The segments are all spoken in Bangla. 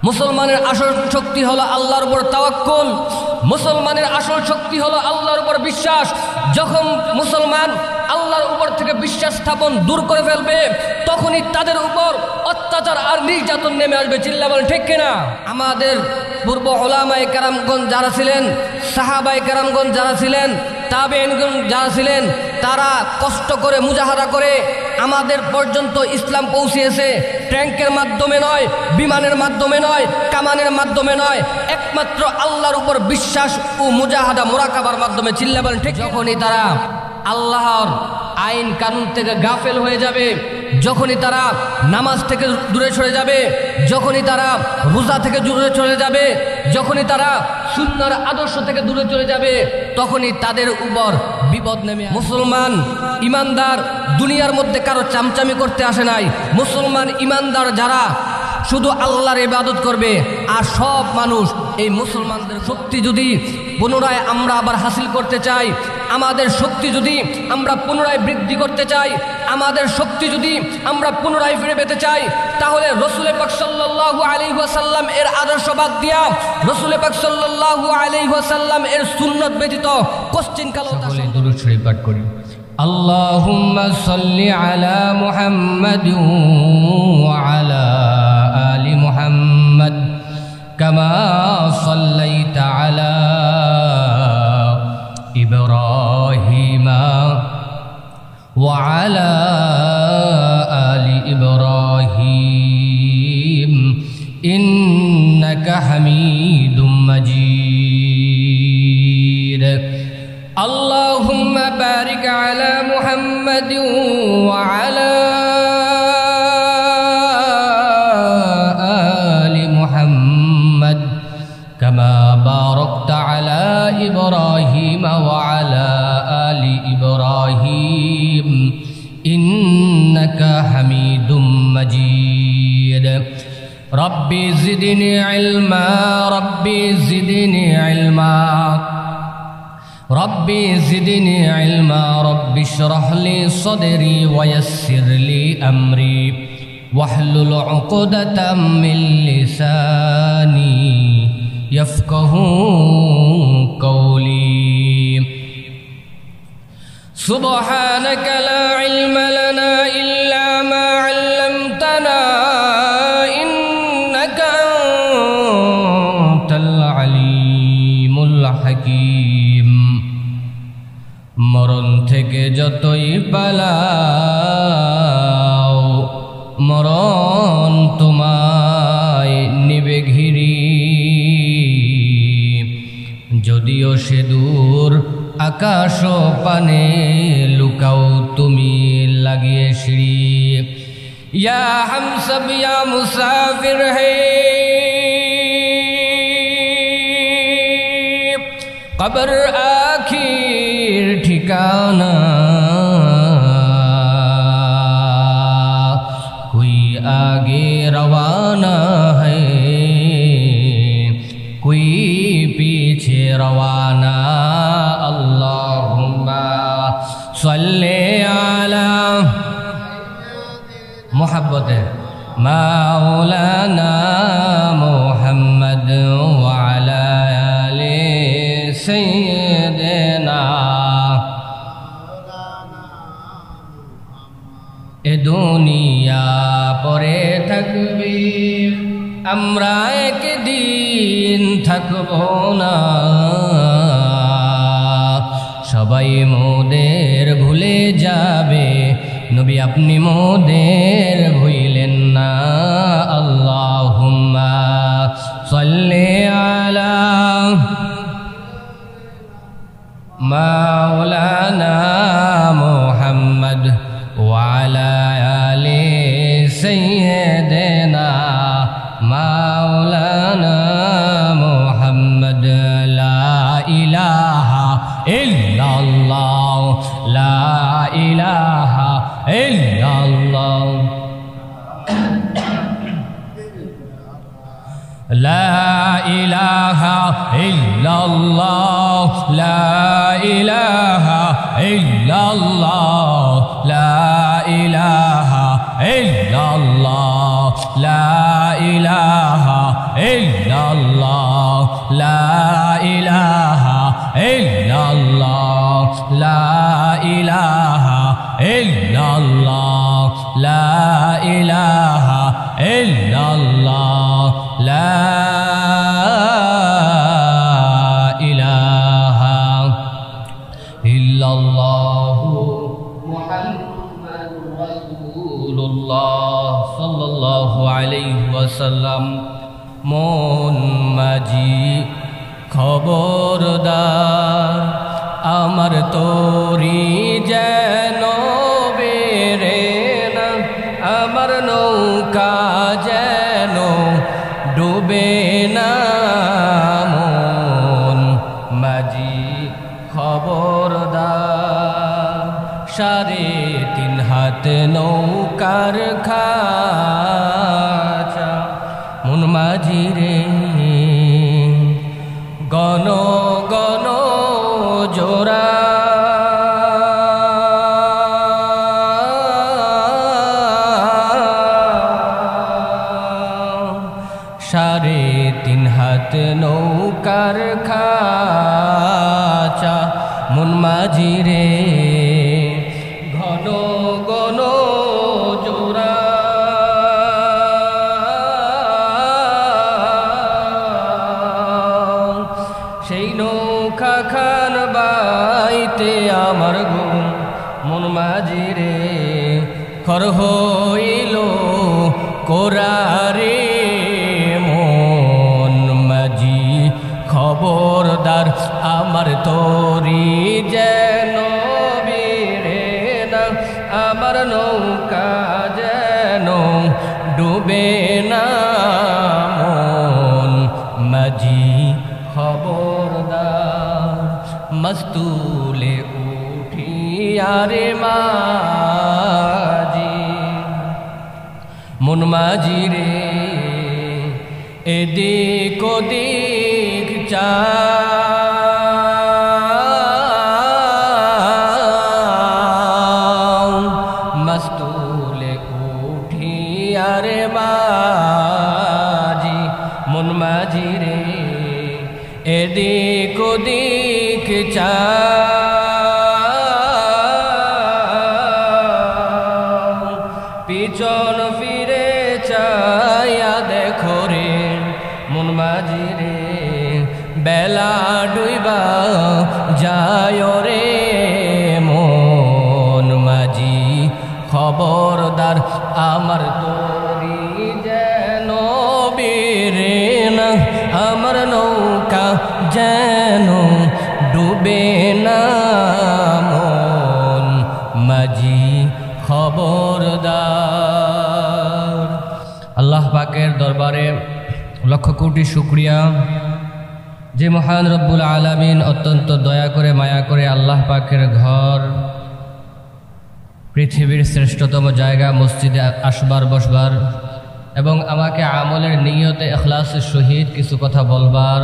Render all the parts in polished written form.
মুসলমানের আসল শক্তি হলো আল্লাহর উপর তাওয়াক্কুল। মুসলমানের আসল শক্তি হলো আল্লাহর উপর বিশ্বাস। যখন মুসলমান আল্লাহর উপর থেকে বিশ্বাস স্থাপন দূর করে ফেলবে, তখনই তাদের উপর অত্যাচার আর নির্যাতন নেমে আসবে। চিল্লা বলেন ঠিক কিনা? আমাদের পূর্ব উলামায়ে কেরামগণ যারা ছিলেন, সাহাবায়ে কেরামগণ যারা ছিলেন, তাবেঈনগণ যারা ছিলেন, তারা কষ্ট করে মুজাহাদা করে আমাদের পর্যন্ত ইসলাম পৌঁছিয়েছে। ট্যাঙ্কের মাধ্যমে নয়, বিমানের মাধ্যমে নয়, কামানের মাধ্যমে নয়, একমাত্র আল্লাহর উপর বিশ্বাস ও মুজাহাদা মুরাকাবার মাধ্যমে। চিল্লা বলেন ঠিক? যখনই তারা আল্লাহর আইন কানুন থেকে গাফেল হয়ে যাবে, যখনই তারা নামাজ থেকে দূরে সরে যাবে, যখনই তারা রোজা থেকে দূরে চলে যাবে, যখনই তারা সুন্নাহর আদর্শ থেকে দূরে চলে যাবে, তখনই তাদের উপর বিপদ নেমে আসবে। মুসলমান ইমানদার দুনিয়ার মধ্যে কারো চামচামি করতে আসে নাই। মুসলমান ইমানদার যারা শুধু আল্লাহর ইবাদত করবে। আর সব মানুষ এই মুসলমানদের শক্তি যদি পুনরায় আমরা আবার হাসিল করতে চাই, আমাদের শক্তি যদি আমরা পুনরায় বৃদ্ধি করতে চাই, আমাদের শক্তি যদি আমরা পুনরায় ফিরে পেতে চাই, তাহলে রাসূল পাক সাল্লাল্লাহু আলাইহি ওয়াসাল্লাম এর আদর্শ বাদ দিয়া রাসূল পাক সাল্লাল্লাহু আলাইহি ওয়াসাল্লাম এর সুন্নাত ব্যতীত কোশ্চিন কালো সকলে দুরূদ শরীফ পাঠ করি। আল্লাহুম্মা সাল্লি আলা মুহাম্মাদিন ওয়া আলা আলি মুহাম্মাদ কামা সাল্লাইতা আলা ইব্রাহিমা ওয়া আলা আলি ইব্রাহিম ইন্নাকা হামিদুম মাজিদ। আল্লাহুম্মা বারিক আলা মুহাম্মাদিন ওয়া আলা আলি মুহাম্মাদ কামা বারাকতা আলা ইব্রাহিম ওয়া আলা আলি ইব্রাহিম ইন্নাকা হামিদুম মাজিদ। রব্বি জিদনি ইলমা, রব্বি জিদনি ইলমা, রব্বি জিদনি ইলমা, রব্বি ইশরাহ লি সাদরি ওয়া ইয়াসসির লি আমরি ওয়াহলুল উকদাতাম মিন লিসানি ইয়াফকাহু কওলি। সুবহানাকা লা ইলমা লানা ইল্লা মা আল্লামতানা ইন্নাকা আনতাল আলিমুল হাকীম। মরণ থেকে যতই পালাও, মরণ তোমায় নিবে ঘিরি। যদিও সে দূর আকাশ পানে, লুকাও তুমি লাগিয়ে সিঁড়ি। ইয়া হাম সব ইয়া মুসাফির হে কবর আখির ঠিকানা। कोई आगे रवाना है, कोई पीछे रवाना। अल्लाहुम्मा सल्ले अला मोहब्बत मौलाना मुहम्मद व अला आले सय्यिदना। এ দুনিয়া পরে থাকবে, আমরা একদিন থাকব না। সবাই মোদের ভুলে যাবে, নবী আপনি মোদের ভুলেন না। আল্লাহুম্মা সাল্লি আলা মাওলানা মুহাম্মদ ওয়া আলা আলি সাইয়্যিদিনা মাওলানা মুহাম্মদ। লা ইলাহা ইল্লাল্লাহ, লা ইলাহা ইল্লাল্লাহ, লা ইলাহা ইল্লাল্লাহ, লা ইলাহা ইল্লাল্লাহ, লা ইলাহা ইল্লাল্লাহ, লা ইলাহা ইল্লাল্লাহ লা ইলাহা ইল্লাল্লাহ লা ইলাহা ইল্লাল্লাহ লা ইলাহা ইল্লাল্লাহ লা ইলাহা ইল্লাল্লাহু মুহাম্মাদুর রাসূলুল্লাহ সাল্লাল্লাহু আলাইহি ওয়াসাল্লাম। মন মাঝি খবরদার আমার তোরি যেন বেরে না, আমার নৌকা যেন ডুবে না। মন মাঝি খবরদার 3.5 হাত নৌকার খাঁচা মন মাঝি রে গণ গণ জোড়া। 3.5 হাত নৌকার খাঁচা মন মাঝি রে ঘন ঘন জোড়া। সেই নৌকা খান বাইতে আমার ঘুম মন মাঝি রে খর হইল কোরারে। মন মাঝি খবরদার আমার তোরি যেন বেরে না, আমার নৌকা যেন ডুবে না। মন মাঝি খবরদার মস্তুলে উঠিয়ারে মাঝি মন মাঝি রে এদিক ওদিক চা মস্তুলে উঠিয়ারে মাঝি মন মাঝি রে এদিক ওদিক চা। পিছন ফিরে চাইয়া দেখো রে মন মাঝি রে বেলা ডুইবা যায় রে। মন মাঝি খবরদার আমার তোরি যেন বেরে না, আমার নৌকা যেন ডুবে না। মন মাঝি খবরদার। আল্লাহ পাকের দরবারে লক্ষ কোটি শুকরিয়া যে মহান রব্বুল আলামিন অত্যন্ত দয়া করে মায়া করে আল্লাহ পাকের ঘর পৃথিবীর শ্রেষ্ঠতম জায়গা মসজিদে আসবার বসবার এবং আমাকে আমলের নিয়তে ইখলাসের সহিত কিছু কথা বলবার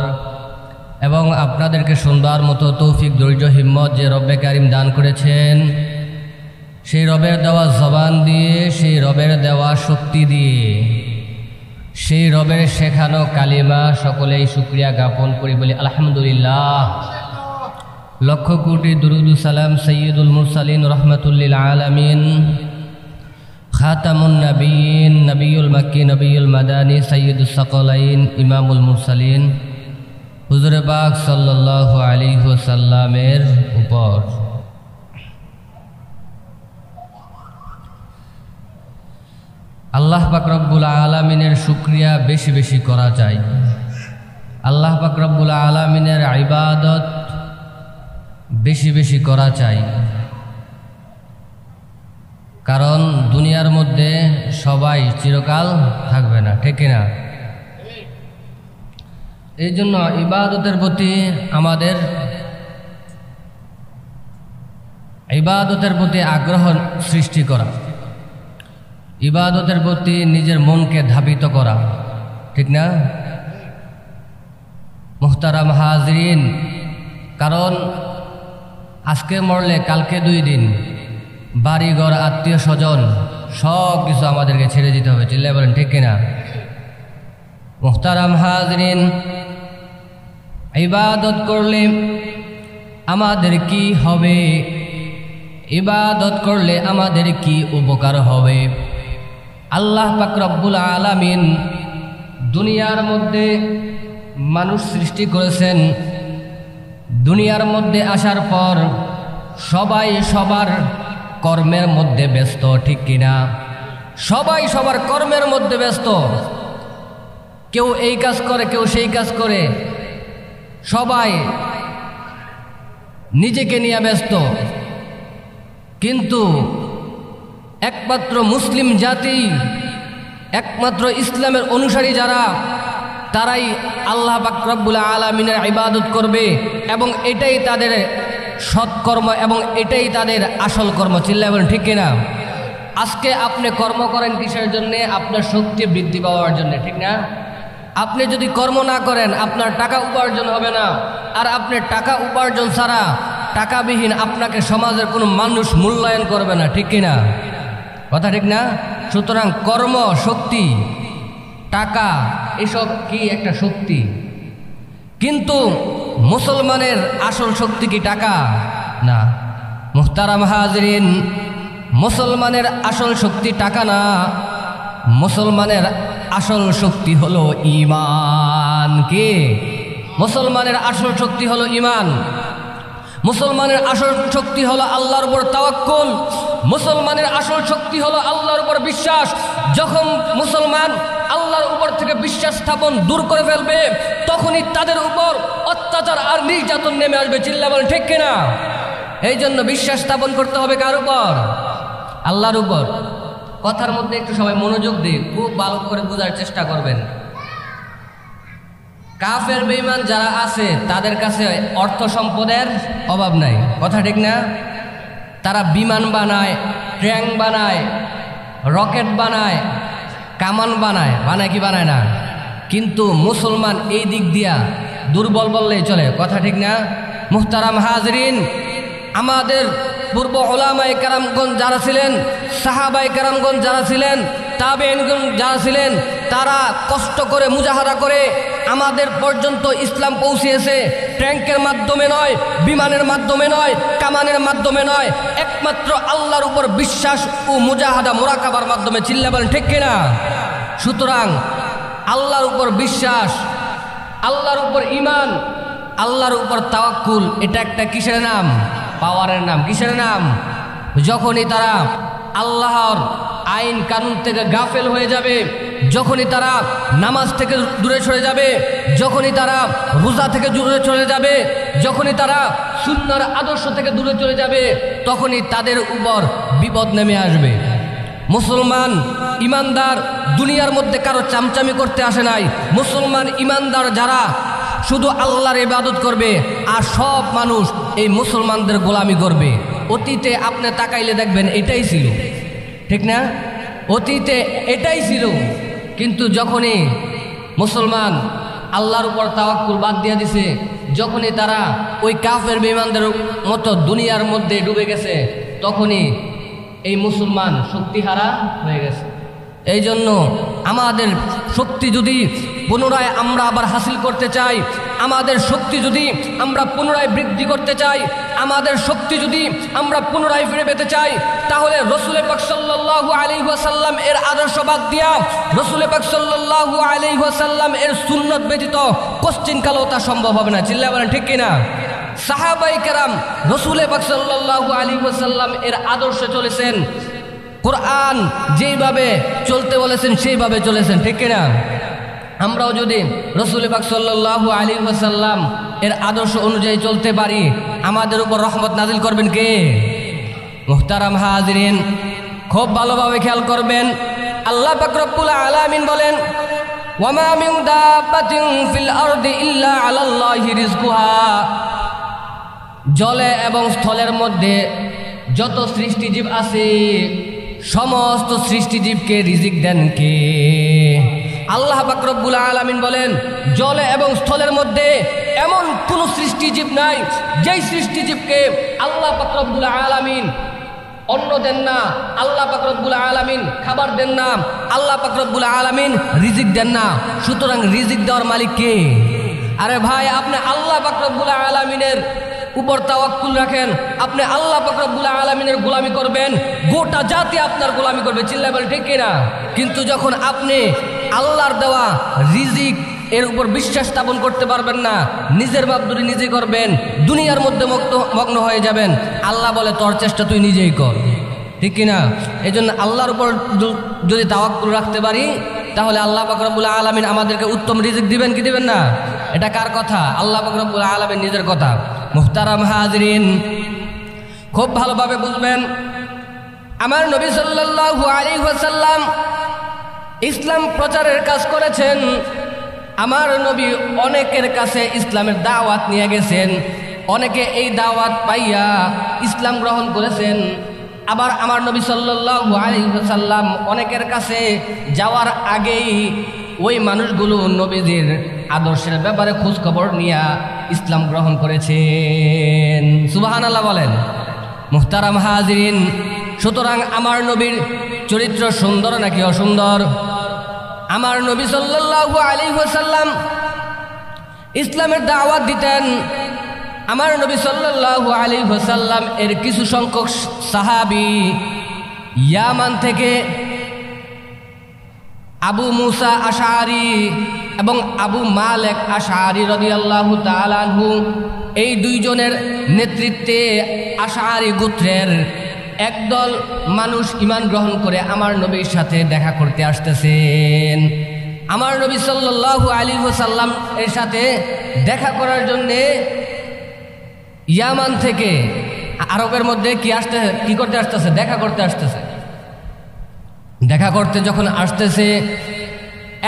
এবং আপনাদেরকে শুনবার মতো তৌফিক ধৈর্য হিম্মত যে রব্বে কারিম দান করেছেন, সেই রবের দেওয়া জবান দিয়ে, সেই রবের দেওয়া শক্তি দিয়ে, সেই রবের শেখানো কালিমা সকলেই শুকরিয়া জ্ঞাপন করি বলি আলহামদুলিল্লাহ। লক্ষ কোটি দুরুদ সালাম সৈয়দুল মুরসালিন রহমাতুল্লিল আলামিন খাতামুন নবীন নবিউল মক্কি নবিউল মাদানী সৈয়দুস সাকলাইন ইমামুল মুরসালিন হুজুর পাক সাল্লাল্লাহু আলাইহি ওয়াসাল্লামের উপর। আল্লাহ পাক রব্বুল আলামিনের শুকরিয়া বেশি বেশি করা চাই। আল্লাহ পাক রব্বুল আলামিনের ইবাদত বেশি বেশি করা চাই, কারণ দুনিয়ার মধ্যে সবাই চিরকাল থাকবে না, ঠিক না? এই জন্য ইবাদতের প্রতি আমাদের আগ্রহ সৃষ্টি করা, ইবাদতের প্রতি নিজের মনকে ধাবিত করা, ঠিক না মুহতারাম হাজরিন? কারণ আজকে মরলে কালকে 2 দিন, বাড়িঘর আত্মীয় স্বজন সব কিছু আমাদেরকে ছেড়ে দিতে হবে, চিল্লায় বলেন ঠিক কিনা? মুহতারাম হাজরিন, ইবাদত করলে আমাদের কি হবে? ইবাদত করলে আমাদের কি উপকার হবে? আল্লাহ পাক রব্বুল আলামিন দুনিয়ার মধ্যে মানুষ সৃষ্টি করেছেন। দুনিয়ার মধ্যে আসার পর সবাই সবার কর্মের মধ্যে ব্যস্ত, ঠিক কিনা? সবাই সবার কর্মের মধ্যে ব্যস্ত। কেউ এই কাজ করে, কেউ সেই কাজ করে, সবাই নিজেকে নিয়ে ব্যস্ত। কিন্তু একমাত্র মুসলিম জাতি, একমাত্র ইসলামের অনুসারী যারা, তারাই আল্লাহ পাক রব্বুল আলামিনের ইবাদত করবে এবং এটাই তাদের সৎকর্ম এবং এটাই তাদের আসল কর্ম। চিল্লায় বলেন ঠিক কিনা? আজকে আপনি কর্ম করেন কিসের জন্যে? আপনার শক্তি বৃদ্ধি পাওয়ার জন্য, ঠিক না? আপনি যদি কর্ম না করেন আপনার টাকা উপার্জন হবে না, আর আপনি টাকা উপার্জন ছাড়া, টাকাবিহীন আপনাকে সমাজের কোনো মানুষ মূল্যায়ন করবে না, ঠিক কিনা? কথা ঠিক না? সুতরাং কর্ম, শক্তি, টাকা এসব কি একটা শক্তি, কিন্তু মুসলমানের আসল শক্তি কি টাকা? না। মুহতারাম হাজরিন, মুসলমানের আসল শক্তি টাকা না, মুসলমানের আসল শক্তি হলো ঈমান। কি? মুসলমানের আসল শক্তি হলো ঈমান। মুসলমানের আসল শক্তি হলো আল্লাহর উপর তাওয়াক্কুল। মুসলমানের আসল শক্তি হলো আল্লাহর উপর বিশ্বাস। যখন মুসলমান আল্লাহর উপর থেকে বিশ্বাস স্থাপন দূর করে ফেলবে, তখনই তাদের উপর অত্যাচার আর নির্যাতন নেমে আসবে। চিল্লা বলেন ঠিক কিনা? এই জন্য বিশ্বাস স্থাপন করতে হবে কার উপর? আল্লাহর উপর। কথার মধ্যে একটু সবাই মনোযোগ দিয়ে খুব ভালো করে বোঝার চেষ্টা করবেন। কাফের বেঈমান যারা আছে তাদের কাছে অর্থ সম্পদের অভাব নাই, কথা ঠিক না? তারা বিমান বানায়, ট্যাঙ্ক বানায়, রকেট বানায়, কামান বানায়, বানায় কি বানায় না? কিন্তু মুসলমান এই দিক দিয়া দুর্বল বললেই চলে, কথা ঠিক না? মুহতারাম হাজরিন, আমাদের পূর্ব উলামায়ে কেরামগণ যারা ছিলেন, সাহাবায়ে কেরামগণ যারা ছিলেন, তাবেঈনগণ যারা ছিলেন, তারা কষ্ট করে মুজাহাদা করে আমাদের পর্যন্ত ইসলাম পৌঁছিয়েছে। ট্যাঙ্কের মাধ্যমে নয়, বিমানের মাধ্যমে নয়, কামানের মাধ্যমে নয়, একমাত্র আল্লাহর উপর বিশ্বাস ও মুজাহাদা মুরাকাবার মাধ্যমে। চিল্লা বলেন ঠিক কিনা? সুতরাং আল্লাহর উপর বিশ্বাস, আল্লাহর উপর ঈমান, আল্লাহর উপর তাওয়াক্কুল, এটা একটা কিসের নাম? পাওয়ারের নাম। কিসের নাম? যখনই তারা আল্লাহর আইন কানুন থেকে গাফেল হয়ে যাবে, যখনই তারা নামাজ থেকে দূরে সরে যাবে, যখনই তারা রোজা থেকে দূরে চলে যাবে, যখনই তারা সুন্নাহর আদর্শ থেকে দূরে চলে যাবে, তখনই তাদের উপর বিপদ নেমে আসবে। মুসলমান ইমানদার দুনিয়ার মধ্যে কারো চামচামি করতে আসে নাই। মুসলমান ইমানদার যারা শুধু আল্লাহর ইবাদত করবে, আর সব মানুষ এই মুসলমানদের গোলামি করবে। অতীতে আপনি তাকাইলে দেখবেন এটাই ছিল, ঠিক না? অতীতে এটাই ছিল। কিন্তু যখনই মুসলমান আল্লাহর উপর তাওয়াক্কুল বাদ দিয়ে দিছে, যখনই তারা ওই কাফের বেঈমানদের মতো দুনিয়ার মধ্যে ডুবে গেছে, তখনই এই মুসলমান শক্তিহারা হয়ে গেছে। এই জন্য আমাদের শক্তি যদি পুনরায় আমরা আবার হাসিল করতে চাই, আমাদের শক্তি যদি আমরা পুনরায় বৃদ্ধি করতে চাই, আমাদের শক্তি যদি আমরা পুনরায় ফিরে পেতে চাই, তাহলে রাসূল পাক সাল্লাল্লাহু আলাইহি ওয়াসাল্লাম এর আদর্শ বাদ দিয়া রাসূল পাক সাল্লাল্লাহু আলাইহি ওয়াসাল্লাম এর সুন্নাত ব্যতীত কোশ্চিন কালেও তা সম্ভব হবে না। চিল্লা বলেন ঠিক কিনা? সাহাবায়ে কেরাম রাসূল পাক সাল্লাল্লাহু আলাইহি ওয়াসাল্লাম এর আদর্শে চলেছেন, কোরআন যেইভাবে চলতে বলেছেন সেইভাবে চলেছেন, ঠিক কিনা? আমরাও যদি রাসূল পাক সাল্লাল্লাহু আলাইহি ওয়াসাল্লাম এর আদর্শ অনুযায়ী চলতে পারি, আমাদের উপর রহমত নাজিল করবেন কে? মুহতারাম হাজরিন, খুব ভালোভাবে খেয়াল করবেন। আল্লাহ পাক রব্বুল আলামিন বলেন, ওয়ামা মিন দাব্বাতিন ফিল আরদি ইল্লা আলাল্লাহি রিজকুহা। জলে এবং স্থলের মধ্যে যত সৃষ্টিজীব আছে, সমস্ত সৃষ্টিজীবকে রিজিক দেন কে? আল্লাহ পাক রব্বুল আলামিন বলেন, জলে এবং স্থলের মধ্যে এমন কোন সৃষ্টিজীব নাই যেই সৃষ্টিজীবকে আল্লাহ পাক রব্বুল আলামিন অন্ন দেন না, আল্লাহ পাক রব্বুল আলামিন খাবার দেন না, আল্লাহ পাক রব্বুল আলামিন রিজিক দেন না। সুতরাং রিজিক দেওয়ার মালিক কে? আরে ভাই, আপনি আল্লাহ পাক রব্বুল আলামিনের উপর তাওয়াক্কুল রাখেন, আপনি আল্লাহ পাক রব্বুল আলামিনের গোলামি করবেন, গোটা জাতি আপনার গোলামি করবে। চিল্লায় বলেন ঠিক কিনা? কিন্তু যখন আপনি আল্লাহর দেওয়া রিজিক এর উপর বিশ্বাস স্থাপন করতে পারবেন না, নিজের বাপদুরি নিজে করবেন, দুনিয়ার মধ্যে মগ্ন হয়ে যাবেন। আল্লাহ বলে তোর চেষ্টা তুই নিজেই কর, ঠিক কিনা? এই জন্য আল্লাহর উপর যদি তাওয়াক্কুল রাখতে পারি, তাহলে আল্লাহ পাক রব্বুল আলামিন আমাদেরকে উত্তম রিজিক দিবেন কি দিবেন না? এটা কার কথা? আল্লাহ পাক রব্বুল আলামিন নিজের কথা। মুহতারাম হাজরিন, খুব ভালোভাবে বুঝবেন, আমার নবী সাল্লাল্লাহু আলাইহি ওয়াসাল্লাম ইসলাম প্রচারের কাজ করেছেন। আমার নবী অনেকের কাছে ইসলামের দাওয়াত নিয়ে গেছেন, অনেকে এই দাওয়াত পাইয়া ইসলাম গ্রহণ করেছেন। আবার আমার নবী সাল্লাল্লাহু আলাইহি ওয়াসাল্লাম অনেকের কাছে যাওয়ার আগেই ওই মানুষগুলো নবীজির আদর্শের ব্যাপারে খোঁজ খবর নিয়ে ইসলাম গ্রহণ করেছেন। সুবহানাল্লাহ বলেন। মুহতারাম হাজিরিন, সুতরাং আমার নবীর চরিত্র সুন্দর নাকি অসুন্দর? আমার নবী সাল্লাল্লাহু আলাইহি ওয়াসাল্লাম ইসলামের দাওয়াত দিতেন। আমার নবী সাল্লাল্লাহু আলাইহি ওয়াসাল্লাম এর কিছু সংখ্যক সাহাবী ইয়ামান থেকে আবু মুসা আশআরী এবং আবু মালিক আশআরী রাদিয়াল্লাহু তাআলা আনহু, এই দুইজনের নেতৃত্বে আশআরী গোত্রের একদল মানুষ ঈমান গ্রহণ করে আমার নবীর সাথে দেখা করতে আসতেছেন। আমার নবী সাল্লাল্লাহু আলাইহি ওয়াসাল্লাম এর সাথে দেখা করার জন্যে ইয়ামান থেকে আরবের মধ্যে কি করতে আসতেছে? দেখা করতে আসতেছে। দেখা করতে যখন আসতেছে,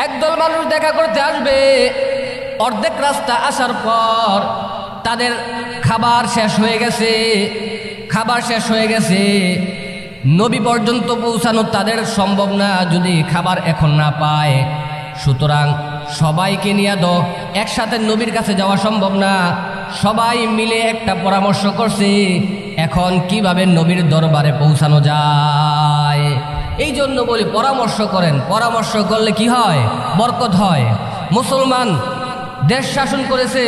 একদল মানুষ দেখা করতে আসবে, অর্ধেক রাস্তা আসার পর তাদের খাবার শেষ হয়ে গেছে। নবী পর্যন্ত পৌঁছানো তাদের সম্ভব না যদি খাবার এখন না পায়। সুতরাং সবাইকে নিয়ে একসাথে নবীর কাছে যাওয়া সম্ভব না। সবাই মিলে একটা পরামর্শ করছে, এখন কিভাবে নবীর দরবারে পৌঁছানো যায়। এই জন্য বলি পরামর্শ করেন, পরামর্শ করলে কি হয়? বরকত হয়। মুসলমান দেশ শাসন করেছে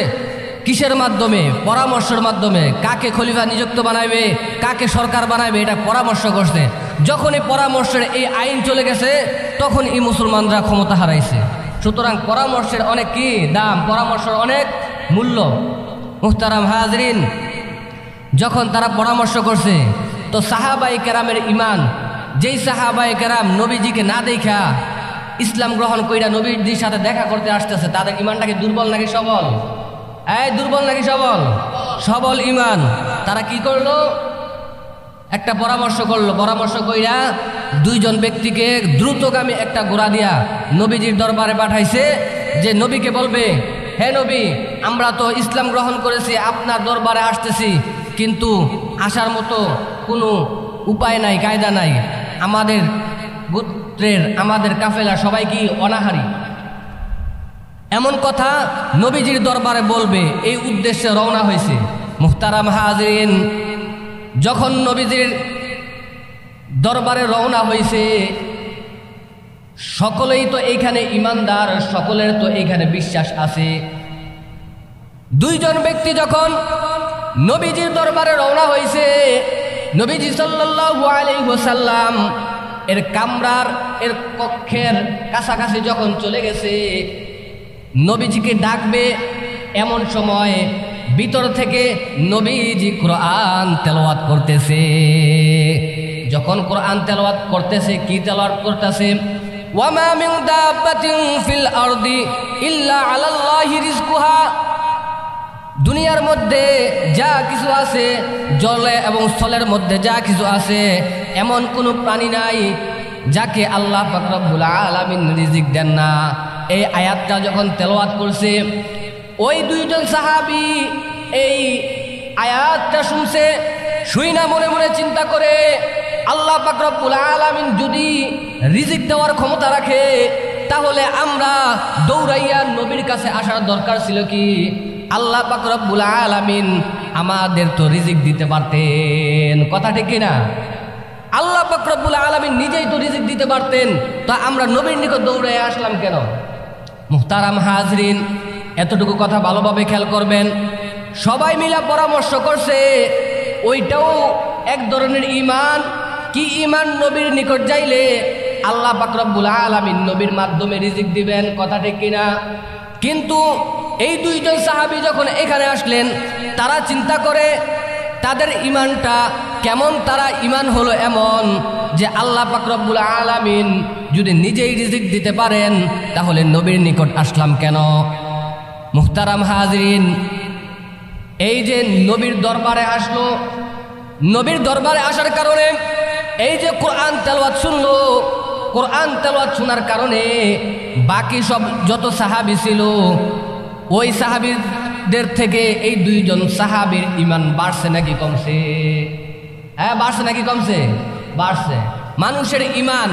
কিসের মাধ্যমে? পরামর্শের মাধ্যমে। কাকে খলিফা নিযুক্ত বানাইবে, কাকে সরকার বানাইবে, এটা পরামর্শ করছে। যখন এই পরামর্শের এই আইন চলে গেছে, তখন এই মুসলমানরা ক্ষমতা হারাইছে। সুতরাং পরামর্শের অনেক কি দাম, পরামর্শের অনেক মূল্য। মুহতারাম হাজরিন, যখন তারা পরামর্শ করছে, তো সাহাবায়ে কেরামের ঈমান, যেই সাহাবায়ে কেরাম নবীজিকে না দেখা ইসলাম গ্রহণ কইরা নবীজির সাথে দেখা করতে আসতেছে, তাদের ঈমানটাকে দুর্বল নাকি সবল? দুর্বল নাকি সবল? সবল ঈমান। তারা কি করলো? একটা পরামর্শ করলো। পরামর্শ কইরা দুইজন ব্যক্তিকে দ্রুতগামী একটা ঘোড়া দিয়া নবীজির দরবারে পাঠাইছে, যে নবীকে বলবে, হে নবী, আমরা তো ইসলাম গ্রহণ করেছি, আপনার দরবারে আসতেছি, কিন্তু আসার মতো কোনো উপায় নাই, কায়দা নাই। আমাদের গোত্রের, আমাদের কাফেলা সবাই কি অনাহারী। এমন কথা নবীজির দরবারে বলবে, এই উদ্দেশ্যে রওনা হয়েছে। মুহতারাম হাজিরিন, যখন নবীজির দরবারে রওনা হয়েছে, সকলেই তো এইখানে ঈমানদার, সকলের তো এইখানে বিশ্বাস আছে। দুইজন ব্যক্তি যখন নবীজির দরবারে রওনা হয়েছে, নবীজি সাল্লাল্লাহু আলাইহি ওয়াসাল্লাম এর কামরার, এর কক্ষের কাছাকাছি যখন চলে গেছে, নবীজিকে ডাকবে, এমন সময় ভিতর থেকে নবীজি কোরআন তেলাওয়াত করতেছে। যখন কোরআন তেলাওয়াত করতেছে, কি তেলাওয়াত করতেছে? ওয়ামা মিন দাব্বাতিন ফিল আরদি ইল্লা আলাল্লাহি রিজকুহা। দুনিয়ার মধ্যে যা কিছু আছে, জলে এবং স্থলের মধ্যে যা কিছু আছে, এমন কোনো প্রাণী নাই যাকে আল্লাহ পাক রব্বুল আলামিন রিজিক দেন না। এই আয়াতটা যখন তেলাওয়াত করছে, ওই দুইজন সাহাবী এই আয়াতটা শুনছে, শুই না মনে মনে চিন্তা করে, আল্লাহ পাক রব্বুল আলামিন যদি রিজিক দেওয়ার ক্ষমতা রাখে, তাহলে আমরা দৌড়াইয়া নবীর কাছে আসার দরকার ছিল কি? আল্লাহ পাক রব্বুল আলামিন আমাদের তো রিজিক দিতে পারতেন। কথা ঠিক কিনা? আল্লাহ পাক রব্বুল আলামিন নিজেই তো রিজিক দিতে পারতেন, তা আমরা নবীর নিকট দৌড়ে আসলাম কেন? মুহতারাম হাজরিন, এতটুকু কথা ভালোভাবে খেয়াল করবেন। সবাই মিলা পরামর্শ করছে, ওইটাও এক ধরনের ঈমান। কি ঈমান? নবীর নিকট যাইলে আল্লাহ পাক রব্বুল আলামিন নবীর মাধ্যমে রিজিক দিবেন, কথা ঠিক কিনা? কিন্তু এই দুইজন সাহাবী যখন এখানে আসলেন, তারা চিন্তা করে তাদের ঈমানটা কেমন। তারা ঈমান হলো এমন যে আল্লাহ পাক রব্বুল আলামিন যদি নিজেই রিজিক দিতে পারেন, তাহলে নবীর নিকট আসলাম কেন? মুহতারাম হাজরিন, এই যে নবীর দরবারে আসলো, নবীর দরবারে আসার কারণে এই যে কোরআন তেলাওয়াত শুনলো, কোরআন তেলাওয়াত শোনার কারণে বাকি সব যত সাহাবী ছিল, ওই সাহাবীদের থেকে এই দুইজন সাহাবীর ঈমান বাড়ছে নাকি কমছে? হ্যাঁ, বাড়ছে নাকি কমছে? বাড়ছে। মানুষের ঈমান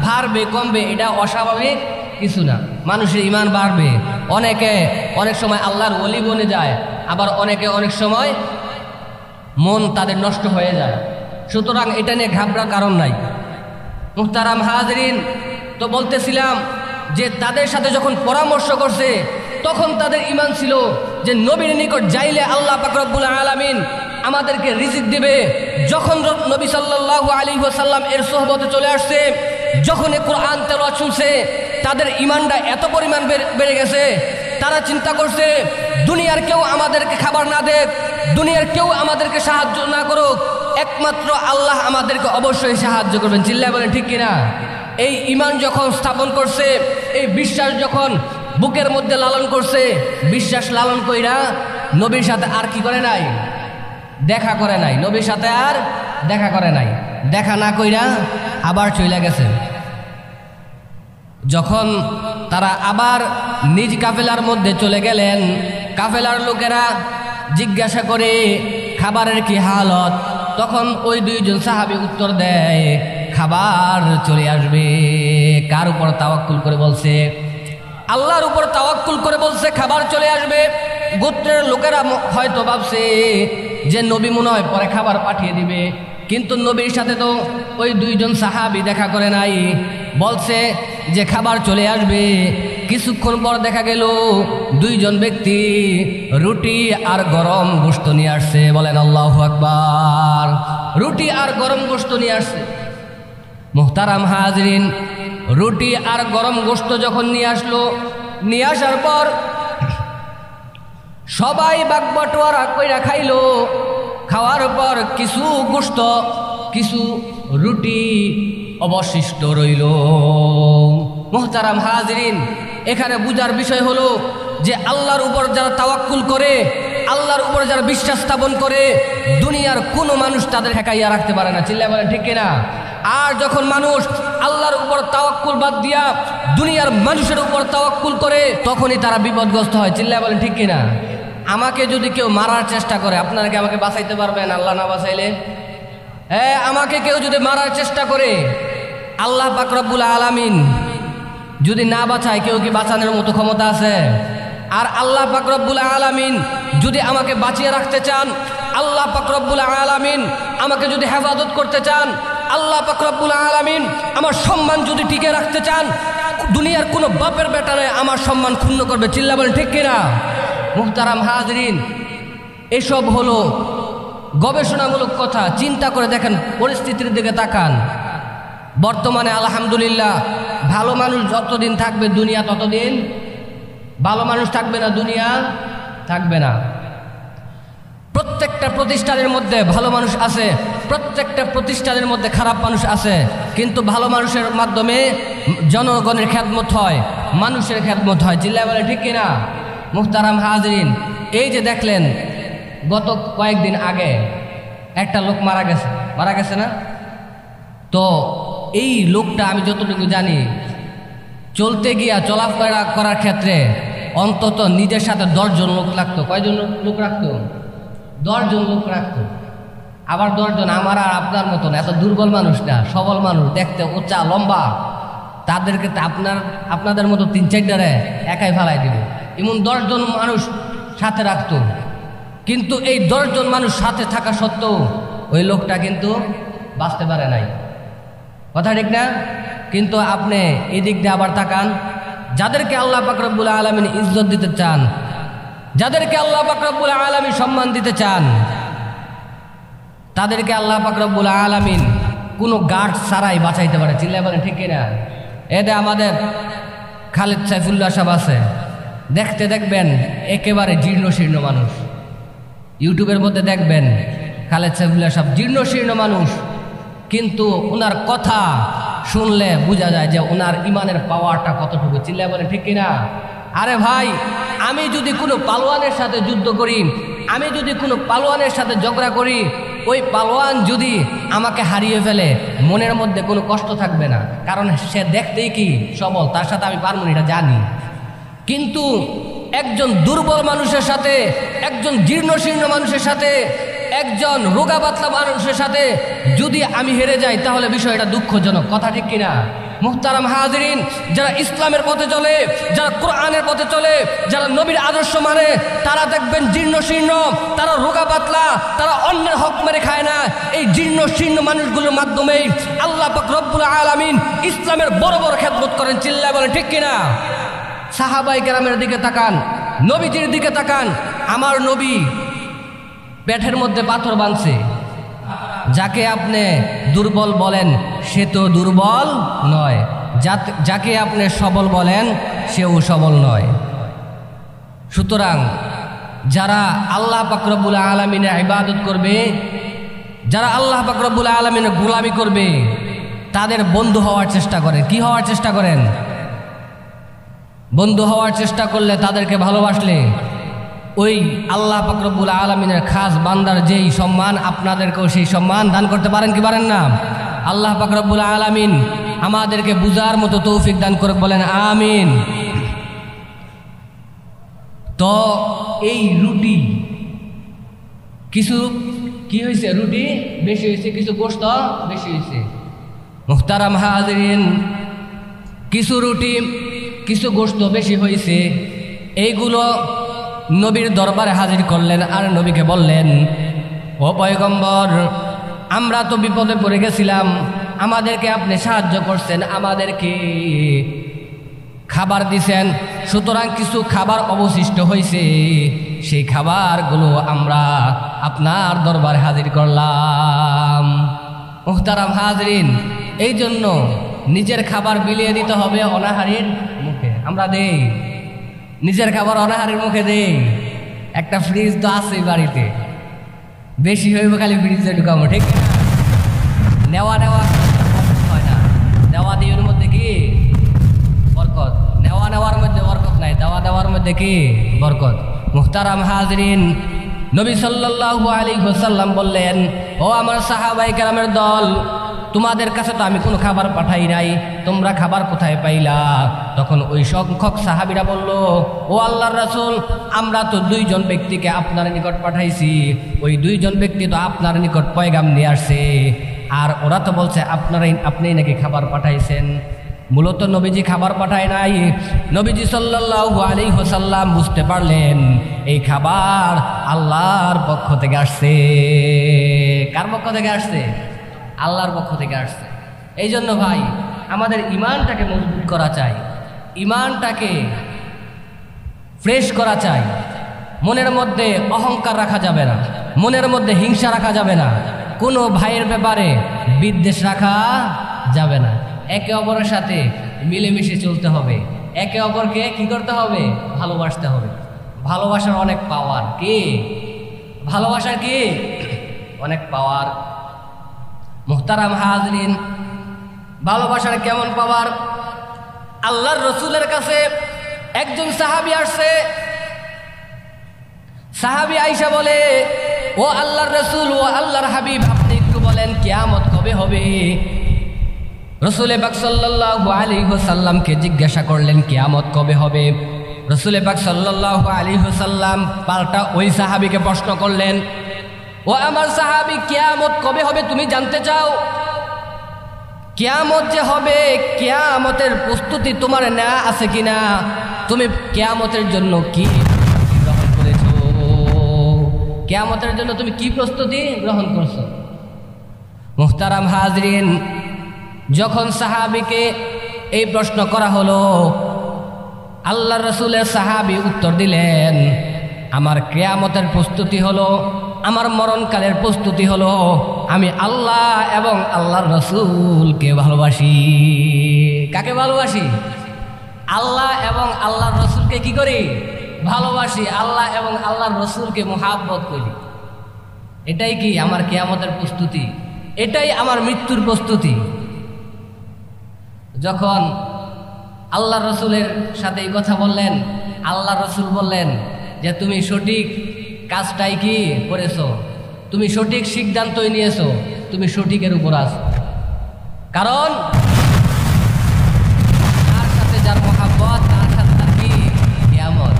বাড়বে কমবে এটা অস্বাভাবিক কিছু না। মানুষের ঈমান বাড়বে। অনেকে অনেক সময় আল্লাহর ওলি বনে যায়, আবার অনেকে অনেক সময় মন তাদের নষ্ট হয়ে যায়। সুতরাং এটা নিয়ে ঘাবড়ার কারণ নাই। মুহতারাম হাজরিন, তো বলতেছিলাম যে তাদের সাথে যখন পরামর্শ করছে, তখন তাদের ঈমান ছিল যে নবীর নিকট যাইলে আল্লাহ পাক রব্বুল আলামিন আমাদেরকে রিজিক দিবে। যখন নবী সাল্লাল্লাহু আলাইহি ওয়াসাল্লাম এর সোহবতে চলে আসছে, যখন কোরআন তেলাওয়াত শুনছে, তাদের ঈমানটা এত পরিমাণ বেড়ে গেছে। তারা চিন্তা করছে, দুনিয়ার কেউ আমাদেরকে খাবার না দেখ, দুনিয়ার কেউ আমাদেরকে সাহায্য না করুক, একমাত্র আল্লাহ আমাদেরকে অবশ্যই সাহায্য করবেন। চিল্লায় বলেন ঠিক কিনা? এই ঈমান যখন স্থাপন করছে, এই বিশ্বাস যখন বুকের মধ্যে লালন করছে, বিশ্বাস লালন কইরা নবীর সাথে আর কি করে নাই? দেখা করে নাই। নবীর সাথে আর দেখা করে নাই। দেখা না কইরা আবার চলে গেছে। যখন তারা আবার নিজ কাফেলার মধ্যে চলে গেলেন, কাফেলার লোকেরা জিজ্ঞাসা করে খাবারের কি হালত, তখন ওই দুইজন সাহাবী উত্তর দেয়, খাবার চলে আসবে। কার উপর তাওয়াক্কুল করে বলছে? আল্লাহর উপর তাওয়াক্কুল করে বলছে খাবার চলে আসবে। গোত্রের লোকেরা হয়তো ভাবছে যে নবী মনে হয় পরে খাবার পাঠিয়ে দিবে, কিন্তু নবীর সাথে তো ওই দুইজন সাহাবী দেখা করে নাই। বলছে যে খাবার চলে আসবে। কিছুক্ষণ পর দেখা গেল দুইজন ব্যক্তি রুটি আর গরম গোশত নিয়ে আসছে। বলেন আল্লাহু আকবার। রুটি আর গরম গোশত নিয়ে আসছে। মুহতারাম হাজরিন, রুটি আর গরম গোশত যখন নিয়ে আসলো, নিয়ে আসার পর সবাই বাগবটোয়ারা কইরা খাইলো। খাওয়ার পর কিছু গোশত, কিছু রুটি অবশিষ্ট রইল। মুহতারাম হাজরিন, এখানে বুঝার বিষয় হলো যে আল্লাহর উপর যারা তাওয়াক্কুল করে, আল্লাহর উপর যারা বিশ্বাস স্থাপন করে, দুনিয়ার কোনো মানুষ তাদের ঠেকাইয়া রাখতে পারে না। চিল্লায় বলেন ঠিক কিনা? আর যখন মানুষ আল্লাহর উপর তাওয়াক্কুল বাদ দিয়া দুনিয়ার মানুষের উপর তাওয়াক্কুল করে, তখনই তারা বিপদগ্রস্ত হয়। চিল্লায় বলেন ঠিক কিনা? আমাকে যদি কেউ মারার চেষ্টা করে, আপনারা কি আমাকে বাঁচাইতে পারবেন? আল্লাহ না বাঁচাইলে? হ্যাঁ, আমাকে কেউ যদি মারার চেষ্টা করে, আল্লাহ পাক রব্বুল আলামিন যদি না বাঁচায়, কেউ কি বাঁচানোর মতো ক্ষমতা আছে? আর আল্লাহ পাক রব্বুল আলামিন যদি আমাকে বাঁচিয়ে রাখতে চান, আল্লাহ পাক রব্বুল আলামিন আমাকে যদি হেফাজত করতে চান, আল্লাহ পাক রব্বুল আলামিন আমার সম্মান যদি টিকে রাখতে চান, দুনিয়ার কোনো বাপের বেটা নয় আমার সম্মান ক্ষুণ্ণ করবে। চিল্লা বলেন ঠিক কিনা? মুহতারাম হাজরিন, এসব হলো গবেষণামূলক কথা। চিন্তা করে দেখেন, পরিস্থিতির দিকে তাকান। বর্তমানে আলহামদুলিল্লাহ ভালো মানুষ যতদিন থাকবে দুনিয়া ততদিন ভালো মানুষ থাকবে না, দুনিয়া থাকবে না। প্রত্যেকটা প্রতিষ্ঠানের মধ্যে ভালো মানুষ আছে, প্রত্যেকটা প্রতিষ্ঠানের মধ্যে খারাপ মানুষ আছে, কিন্তু ভালো মানুষের মাধ্যমে জনগণের খেদমত হয়, মানুষের খেদমত হয়। চিল্লায় বলে ঠিক কিনা? মুহতারাম হাজরিন, এই যে দেখলেন গত কয়েকদিন আগে একটা লোক মারা গেছে না? তো এই লোকটা আমি যতটুকু জানি, চলতে গিয়া চলাফেরা করার ক্ষেত্রে অন্তত নিজের সাথে 10 জন লোক লাগতো। কয়জন লোক রাখতো? 10 জন লোক রাখতো। আবার 10 জন আমার আর আপনার মতন এত দুর্বল মানুষ না, সবল মানুষ, দেখতে উঁচা লম্বা, তাদেরকে আপনাদের মতো 3-4টারে একাই ফেলাই দিবে, এমন 10 জন মানুষ সাথে রাখতো। কিন্তু এই 10 জন মানুষ সাথে থাকা সত্ত্বেও ওই লোকটা কিন্তু বাঁচতে পারে নাই। কথা ঠিক না? কিন্তু আপনি এদিক দিয়ে আবার তাকান, যাদেরকে আল্লাহ পাক রব্বুল আলামিন ইজ্জত দিতে চান, যাদেরকে আল্লাহ পাক রব্বুল আলামিন সম্মান দিতে চান, তাদেরকে আল্লাহ পাক রব্বুল আলামিন কোনো গার্ড ছাড়াই বাঁচাইতে পারে। চিল্লায় বলেন ঠিক কিনা? এতে আমাদের খালেদ সাইফুল্লাহ সাহেব আছে, দেখতে দেখবেন একেবারে জীর্ণ শীর্ণ মানুষ। ইউটিউবের মধ্যে দেখবেন খালেদ সাইফুল্লাহ সাহেব জীর্ণ শীর্ণ মানুষ, কিন্তু ওনার কথা শুনলে বোঝা যায় যে ওনার ইমানের পাওয়ারটা কতটুকু। চিল্লায় বলেন ঠিক কিনা? আরে ভাই, আমি যদি কোনো পালোয়ানের সাথে যুদ্ধ করি, আমি যদি কোনো পালোয়ানের সাথে ঝগড়া করি, ওই পালোয়ান যদি আমাকে হারিয়ে ফেলে মনের মধ্যে কোনো কষ্ট থাকবে না, কারণ সে দেখতেই কি সবল, তার সাথে আমি পারবো না এটা জানি। কিন্তু একজন দুর্বল মানুষের সাথে, একজন জীর্ণশীর্ণ মানুষের সাথে, একজন রোগা পাতলা মানুষের সাথে যদি আমি হেরে যাই তাহলে বিষয়টা দুঃখজনক। কথা ঠিক কিনা? মুহতারাম হাজিরিন, যারা ইসলামের পথে চলে, যারা কোরআনের পথে চলে, যারা নবীর আদর্শ মানে, তারা দেখবেন জীর্ণ শীর্ণ, তারা রোগা পাতলা, তারা অন্যের হক মেরে খায় না। এই জীর্ণ শীর্ণ মানুষগুলোর মাধ্যমেই আল্লাহ পাক রব্বুল আলামিন ইসলামের বড় বড় খেদমত করেন। চিল্লায় বলেন ঠিক কিনা? সাহাবায়ে কেরামের দিকে তাকান, নবীজির দিকে তাকান। আমার নবী পেটের মধ্যে পাথর বাঁধছে, যাকে আপনি দুর্বল বলেন সে তো দুর্বল নয়, যাকে আপনি সবল বলেন সেও সবল নয়। সুতরাং যারা আল্লাহ পাক রব্বুল আলামিনের ইবাদত করবে, যারা আল্লাহ পাক রব্বুল আলামিনের গোলামি করবে, তাদের বন্ধু হওয়ার চেষ্টা করেন। কি হওয়ার চেষ্টা করেন? বন্ধু হওয়ার চেষ্টা করলে, তাদেরকে ভালোবাসলে ওই আল্লাহ পাক রব্বুল আলামিনের খাস বান্দার যেই সম্মান, আপনাদেরকেও সেই সম্মান দান করতে পারেন কি পারেন না? আল্লাহ পাক রব্বুল আলামিন আমাদেরকে বুঝার মতো তৌফিক দান করে, বলেন আমিন। তো এই রুটি কিছু কি হয়েছে? রুটি বেশি হয়েছে, কিছু গোশত বেশি হয়েছে। মুহতারাম হাজিরিন, কিছু রুটি কিছু গোশত বেশি হয়েছে, এইগুলো নবীর দরবারে হাজির করলেন আর নবীকে বললেন, ও পয়গম্বর, আমরা তো বিপদে পড়ে গেছিলাম, আমাদেরকে আপনি সাহায্য করছেন, আমাদেরকে খাবার দিছেন, সুতরাং কিছু খাবার অবশিষ্ট হয়েছে, সেই খাবারগুলো আমরা আপনার দরবারে হাজির করলাম। মুহতারাম হাজরিন, এই জন্য নিজের খাবার বিলিয়ে দিতে হবে অনাহারীর মুখে। আমরা দেই নিজের খাবার অনাহারের মুখে দেই। একটা ফ্রিজ তো আছে বাড়িতে, বেশি হইব খালি ফ্রিজে ঢুকাবো, ঠিক না? নেওয়া নেওয়া হয় না, দেওয়া দেওয়ার মধ্যে কি বরকত, নেওয়া নেওয়ার মধ্যে বরকত নাই, দেওয়া দেওয়ার মধ্যে কি বরকত। মুহতারাম হাজরিন, নবী সাল্লাল্লাহু আলাইহি ওয়াসাল্লাম বললেন, ও আমার সাহাবায়ে কেরামের দল, তোমাদের কাছে তো আমি কোনো খাবার পাঠাই নাই, তোমরা খাবার কোথায় পাইলা? তখন ওই সংখ্যক সাহাবীরা বলল, ও আল্লাহর রাসূল, আমরা তো 2 জন ব্যক্তিকে আপনার নিকট পাঠাইছি, ওই 2 জন ব্যক্তি তো আপনার নিকট পয়গাম নিয়ে আসছে, আর ওরা তো বলছে আপনিই নাকি খাবার পাঠাইছেন। মূলত নবীজি খাবার পাঠায় নাই। নবীজি সাল্লাল্লাহু আলাইহি ওয়াসাল্লাম বুঝতে পারলেন এই খাবার আল্লাহর পক্ষ থেকে আসছে। কার পক্ষ থেকে আসছে? আল্লাহর পক্ষ থেকে আসছে। এই জন্য ভাই, আমাদের ইমানটাকে মজবুত করা চাই, ইমানটাকে ফ্রেশ করা চাই। মনের মধ্যে অহংকার রাখা যাবে না, মনের মধ্যে হিংসা রাখা যাবে না, কোনো ভাইয়ের ব্যাপারে বিদ্বেষ রাখা যাবে না। একে অপরের সাথে মিলেমিশে চলতে হবে, একে অপরকে কি করতে হবে? ভালোবাসতে হবে। ভালোবাসার অনেক পাওয়ার। কি ভালোবাসার কি অনেক পাওয়ার। মুহতারাম হাজরিন, ভালোবাসার কেমন পাওয়ার? আল্লাহর রসুলের কাছে একজন সাহাবী আসছে। সাহাবী আয়েশা বলে, ও আল্লাহর রসুল, ও আল্লাহর হাবিব, আপনি একটু বলেন কিয়ামত কবে হবে? রসুল পাক সাল্লাল্লাহু আলাইহি ওয়াসাল্লামকে জিজ্ঞাসা করলেন কিয়ামত কবে হবে। রসুল পাক সাল্লাল্লাহু আলাইহি ওয়াসাল্লাম পাল্টা ওই সাহাবীকে প্রশ্ন করলেন, ও আমার সাহাবী, কিয়ামত কবে হবে তুমি জানতে চাও? কিয়ামত যে হবে, কিয়ামতের প্রস্তুতি তোমার নেওয়া আছে কিনা? তুমি কিয়ামতের জন্য কি গ্রহণ করেছো? কিয়ামতের জন্য তুমি কি প্রস্তুতি গ্রহণ করছো? মুহতারাম হাজরিন, যখন সাহাবীকে এই প্রশ্ন করা হলো, আল্লাহ রসুলের সাহাবী উত্তর দিলেন, আমার কিয়ামতের প্রস্তুতি হলো, আমার মরণকালের প্রস্তুতি হলো, আমি আল্লাহ এবং আল্লাহর রসুলকে ভালোবাসি। কাকে ভালোবাসি? আল্লাহ এবং আল্লাহর রসুলকে কি করি? ভালোবাসি। আল্লাহ এবং আল্লাহর রসুলকে মুহাব্বত করি। এটাই কি আমার কিয়ামতের প্রস্তুতি, এটাই আমার মৃত্যুর প্রস্তুতি। যখন আল্লাহ রসুলের সাথে এই কথা বললেন, আল্লাহ রসুল বললেন যে তুমি সঠিক কাজটাই কি করেছো, তুমি সঠিক সিদ্ধান্তই নিয়েছো, তুমি সঠিকের উপর আছো। কারণ তার সাথে যার মহাব্বত, তার সাথে তার কি কিয়ামত,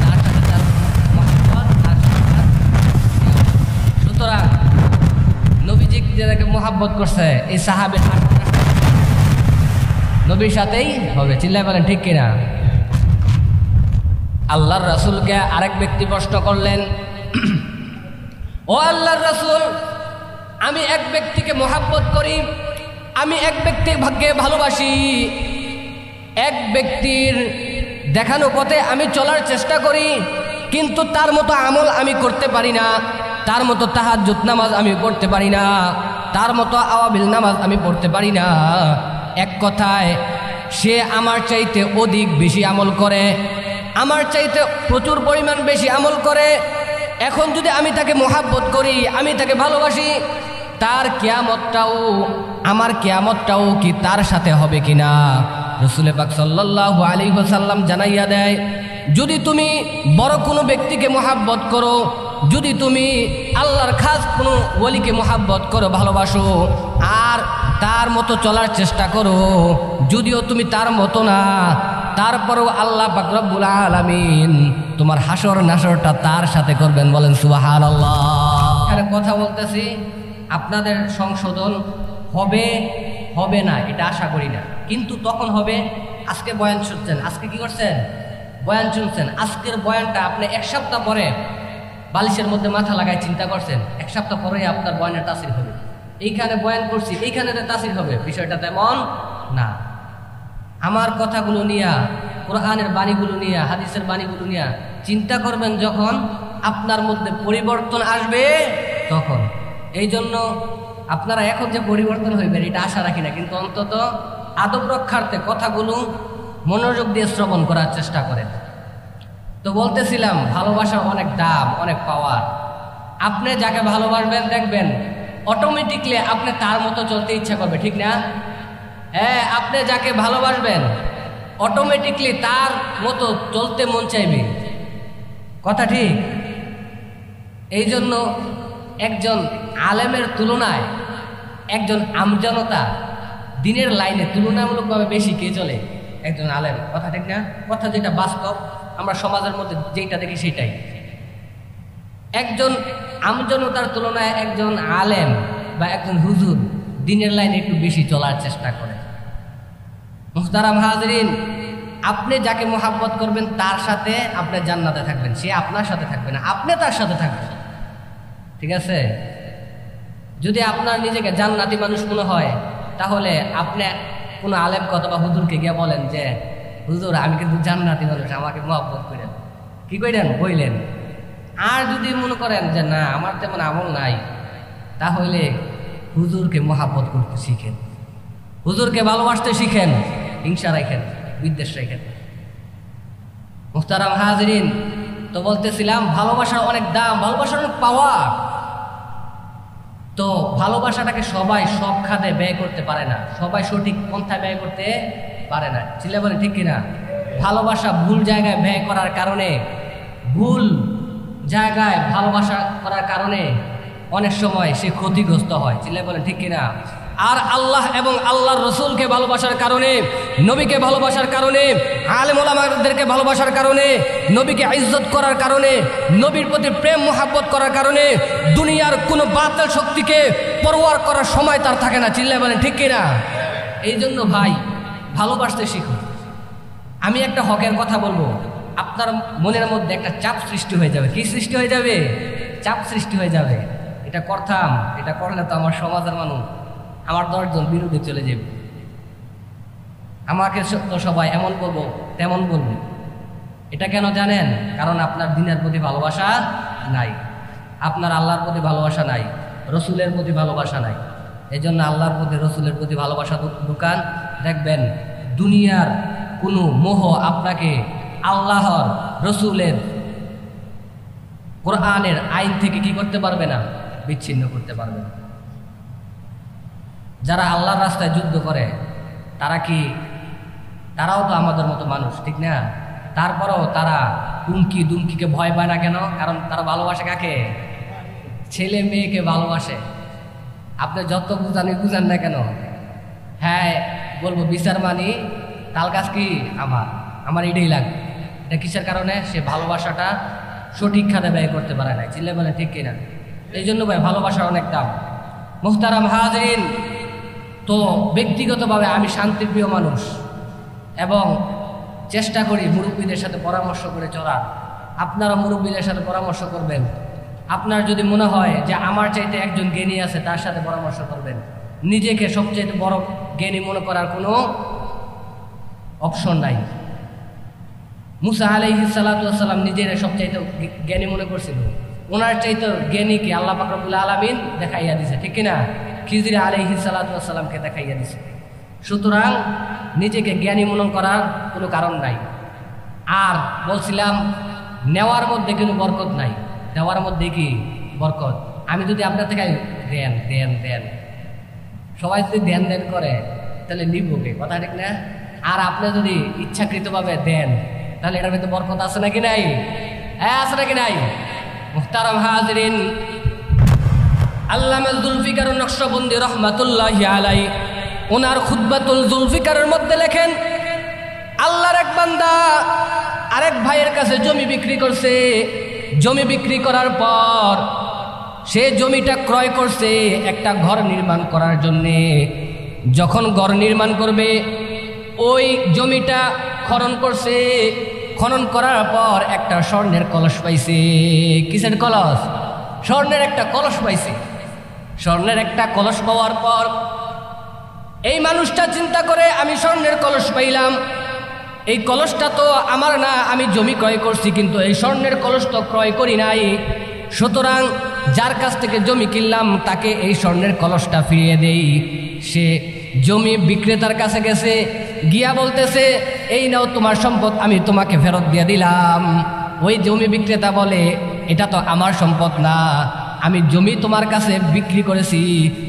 তার সাথে যার মহাব্বত, তার সাথে তার কিয়ামত। সুতরাং নবীজি যাদেরকে মহাব্বত করছে, এই সাহাবে নবীর সাথেই হবে। চিল্লায় বলেন ঠিক কিনা? আল্লাহর রাসূলকে আরেক ব্যক্তি প্রশ্ন করলেন, ও আল্লাহর রাসূল, আমি এক ব্যক্তিকে মহাব্বত করি, আমি এক ব্যক্তির ভাগ্যে ভালোবাসি, এক ব্যক্তির দেখানো পথে আমি চলার চেষ্টা করি, কিন্তু তার মতো আমল আমি করতে পারি না, তার মতো তাহাজ্জুদ নামাজ আমি পড়তে পারি না, তার মতো আওয়াবিল নামাজ আমি পড়তে পারি না। এক কথায় সে আমার চাইতে অধিক বেশি আমল করে, আমার চাইতে প্রচুর পরিমাণ বেশি আমল করে। এখন যদি আমি তাকে মহাব্বত করি, আমি তাকে ভালোবাসি, তার কিয়ামতটাও, আমার কিয়ামতটাও কি তার সাথে হবে কিনা? রাসূল পাক সাল্লাল্লাহু আলাইহি ওয়াসাল্লাম জানাইয়া দেয়, যদি তুমি বড় কোনো ব্যক্তিকে মহাব্বত করো, যদি তুমি আল্লাহর খাস কোনো ওলিকে মহাব্বত করো, ভালোবাসো, আর তার মতো চলার চেষ্টা করো, যদিও তুমি তার মতো না, তারপরেও আল্লাহ পাক রব্বুল আলামিন তোমার হাসর নাসরটা তার সাথে করবেন। বলেন সুবহানাল্লাহ। এখানে কথা বলতেছি, আপনাদের সংশোধন হবে হবে না এটা আশা করি না, কিন্তু তখন হবে। আজকে বয়ান শুনছেন, আজকে কি করছেন? বয়ান শুনছেন। আজকের বয়ানটা আপনি এক সপ্তাহ পরে বালিশের মধ্যে মাথা লাগায় চিন্তা করছেন, এক সপ্তাহ পরে আপনার বয়ানের তাসির হবে। এইখানে বয়ান করছি, এইখানে তাসির হবে, বিষয়টা তেমন না। আমার কথাগুলো নিয়ে, কোরআনের বাণীগুলো নিয়ে, হাদিসের বাণীগুলো নিয়ে চিন্তা করবেন, যখন আপনার মধ্যে পরিবর্তন আসবে তখন। এই জন্য আপনারা এখন যে পরিবর্তন হইবেন এটা আশা রাখি না, কিন্তু অন্তত আদব রক্ষার্থে কথাগুলো মনোযোগ দিয়ে শ্রবণ করার চেষ্টা করেন। তো বলতেছিলাম, ভালোবাসার অনেক দাম, অনেক পাওয়ার। আপনি যাকে ভালোবাসবেন দেখবেন অটোমেটিকলি আপনি তার মতো চলতে ইচ্ছা করবে, ঠিক না? হ্যাঁ, আপনি যাকে ভালোবাসবেন অটোমেটিকলি তার মতো চলতে মন চাইবে, কথা ঠিক? এই জন্য একজন আলেমের তুলনায় একজন আমজনতা দিনের লাইনে তুলনামূলকভাবে বেশি কে চলে? একজন আলেম, কথা ঠিক না? কথা যেটা বাস্তব, আমরা সমাজের মধ্যে যেটা দেখি সেটাই। একজন আমজনতার তুলনায় একজন আলেম বা একজন হুজুর দিনের লাইনে একটু বেশি চলার চেষ্টা করে। মুহতারাম হাজরিন, আপনি যাকে মোহাব্বত করবেন তার সাথে আপনি জান্নাতে থাকবেন, সে আপনার সাথে থাকবে না, আপনি তার সাথে থাকবেন, ঠিক আছে? যদি আপনার নিজেকে জান্নাতি মানুষ মনে হয়, তাহলে আপনি কোনো আলেমকে অথবা হুজুরকে গিয়ে বলেন যে, হুজুর আমি কিন্তু জান্নাতি মানুষ, আমাকে মোহাব্বত করেন। কি করেন? বললেন। আর যদি মনে করেন যে না, আমার তেমন আমল নাই, তাহলে হুজুরকে মোহাব্বত করতে শিখেন, হুজুরকে ভালোবাসতে শিখেন, হিংসা রাখেন, বিদ্বেষ রাখেন। মুহতারাম হাজরিন, তো বলতেছিলাম ভালোবাসার অনেক দাম, ভালোবাসার অনেক পাওয়ার। তো ভালোবাসাটাকে সবাই সব খাতে ব্যয় করতে পারে না, সবাই সঠিক পন্থায় ব্যয় করতে পারে না, চিল্লা বলে ঠিক কিনা? ভালোবাসা ভুল জায়গায় ব্যয় করার কারণে, ভুল জায়গায় ভালোবাসা করার কারণে অনেক সময় সে ক্ষতিগ্রস্ত হয়, চিল্লা বলে ঠিক কিনা? আর আল্লাহ এবং আল্লাহর রসুলকে ভালোবাসার কারণে, নবীকে ভালোবাসার কারণে, আলেম ওলামাদেরকে ভালোবাসার কারণে, নবীকে ইজ্জত করার কারণে, নবীর প্রতি প্রেম মোহাব্বত করার কারণে দুনিয়ার কোনো বাতিল শক্তিকে পরোয়ার করার সময় তার থাকে না, চিল্লায় বলেন ঠিক কিনা? এই জন্য ভাই ভালোবাসতে শিখো। আমি একটা হকের কথা বলবো, আপনার মনের মধ্যে একটা চাপ সৃষ্টি হয়ে যাবে। কি সৃষ্টি হয়ে যাবে? চাপ সৃষ্টি হয়ে যাবে। এটা করতাম, এটা করলে তো আমার সমাজের মানুষ আমার 10 জন বিরোধী চলে যাবে। আমাকে তো সবাই এমন বলবো তেমন বলবে। এটা কেন জানেন? কারণ আপনার দ্বীনের প্রতি ভালোবাসা নাই, আপনার আল্লাহর প্রতি ভালোবাসা নাই, রসুলের প্রতি ভালোবাসা নাই। এই জন্য আল্লাহর প্রতি রসুলের প্রতি ভালোবাসা ঢুকান, দেখবেন দুনিয়ার কোনো মোহ আপনাকে আল্লাহর রসুলের কোরআনের আইন থেকে কি করতে পারবে না? বিচ্ছিন্ন করতে পারবে না। যারা আল্লাহর রাস্তায় যুদ্ধ করে তারাও তো আমাদের মতো মানুষ, ঠিক না? তারপরেও তারা হুমকি দুমকিকে ভয় পায় না কেন? কারণ তারা ভালোবাসে কাকে? ছেলে মেয়েকে ভালোবাসে। আপনি যত বুঝান না কেন, হ্যাঁ বলবো বিচার মানি, তাল গাছ কি আমার এটাই লাগবে। এটা কিসের কারণে? সে ভালোবাসাটা সঠিক খাতে ব্যয় করতে পারে না। চিল্লে বলে ঠিক কিনা? এই জন্য ভাই ভালোবাসার অনেক দাম। মুহতারাম হাজরিন, তো ব্যক্তিগতভাবে আমি শান্তিপ্রিয় মানুষ এবং চেষ্টা করি মুরব্বীদের সাথে পরামর্শ করে চলার। আপনারা মুরব্বীদের সাথে পরামর্শ করবেন। আপনার যদি মনে হয় যে আমার চাইতে একজন জ্ঞানী আছে, তার সাথে পরামর্শ করবেন। নিজেকে সবচেয়ে বড় জ্ঞানী মনে করার কোনো অপশন নাই। মুসা আলাইহিস সালাতু ওয়াস সালাম নিজের সবচাইতে জ্ঞানী মনে করছিল। ওনার চাইতে জ্ঞানীকে আল্লাহ পাক রব্বুল আলামিন দেখাইয়া দিছে, ঠিক কিনা? খিজির আলাইহিস সালাতু ওয়াস সালামকে দেখাইয়া দিছে। সুতরাং নিজেকে জ্ঞানী মনে করার কোনো কারণ নাই। আর বলছিলাম নেওয়ার মধ্যে কোনো বরকত নাই, দেওয়ার মধ্যে কি বরকত। আমি যদি আপনার থেকে দেন দেন দেন, সবাই যদি দেন দেন করে তাহলে নিবকে, কথা ঠিক না? আর আপনি যদি ইচ্ছাকৃতভাবে দেন তাহলে এটার মধ্যে বরকত আছে নাকি নাই? হ্যাঁ আছে নাকি নাই? মুহতারাম হাজরিন, আল্লামা জুলফিকার নকশবন্দি রহমাতুল্লাহি আলাইহি ওনার খুতবাতুল জুলফিকারের মধ্যে লেখেন, আল্লাহর এক বান্দা আরেক ভাইয়ের কাছে জমি বিক্রি করছে। জমি বিক্রি করার পর সে জমিটা ক্রয় করছে একটা ঘর নির্মাণ করার জন্যে। যখন ঘর নির্মাণ করবে ওই জমিটা খনন করছে। খনন করার পর একটা স্বর্ণের কলস পাইছে। কিসের কলস? স্বর্ণের একটা কলস পাইছে। স্বর্ণের একটা কলস পাওয়ার পর এই মানুষটা চিন্তা করে, আমি স্বর্ণের কলস পাইলাম, এই কলসটা তো আমার না, আমি জমি ক্রয় করছি, কিন্তু এই স্বর্ণের কলস তো ক্রয় করি নাই। সুতরাং যার কাছ থেকে জমি কিনলাম তাকে এই স্বর্ণের কলসটা ফিরিয়ে দেই। সে জমি বিক্রেতার কাছে গেছে, গিয়া বলতেছে, এই নাও তোমার সম্পদ, আমি তোমাকে ফেরত দিয়ে দিলাম। ওই জমি বিক্রেতা বলে, এটা তো আমার সম্পদ না, আমি জমি তোমার কাছে বিক্রি করেছি,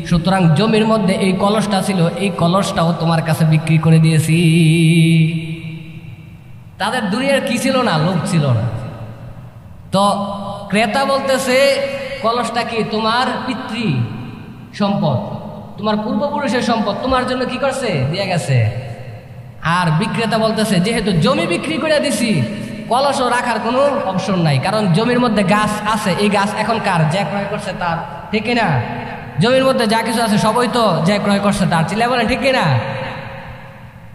সুতরাং জমির মধ্যে এই কলসটা ছিল, এই কলসটাও তোমার কাছে বিক্রি করে দিয়েছি। তাদের দুনিয়ার কি ছিল না? লোভ ছিল না। তো ক্রেতা বলতেছে, কলসটা কি তোমার পিতৃ সম্পদ, তোমার পূর্বপুরুষের সম্পদ, তোমার জন্য কি করছে? দিয়ে গেছে। আর বিক্রেতা বলতেছে, যেহেতু জমি বিক্রি করে দিছি, কলসও রাখার কোনো অপশন নাই, কারণ জমির মধ্যে গাছ আছে, এই গাছ এখন কার? যে ক্রয় করছে তার, ঠিক কিনা? জমির মধ্যে যা কিছু আছে সবই তো যে ক্রয় করছে তার, চিল্লা বলেন ঠিক কিনা?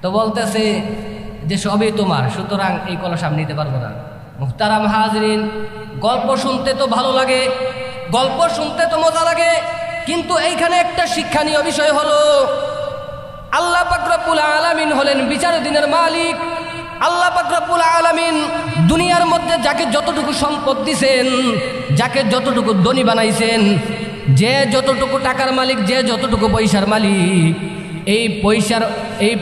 তো বলতেছে যে সবই তোমার, সুতরাং এই কলস আমি নিতে পারবো না। মুহতারাম হাজরিন, গল্প শুনতে তো ভালো লাগে, গল্প শুনতে তো মজা লাগে, কিন্তু এইখানে একটা শিক্ষণীয় বিষয় হলো, আল্লাহ পাক রব্বুল আলামিন হলেন বিচার দিনের মালিক। আল্লাহ পাক রব্বুল আলামিন দুনিয়ার মধ্যে যাকে যতটুকু সম্পদ দিছেন, যাকে যতটুকু ধনী বানাইছেন, যে যতটুকু টাকার মালিক, যে যতটুকু পয়সার মালিক, এই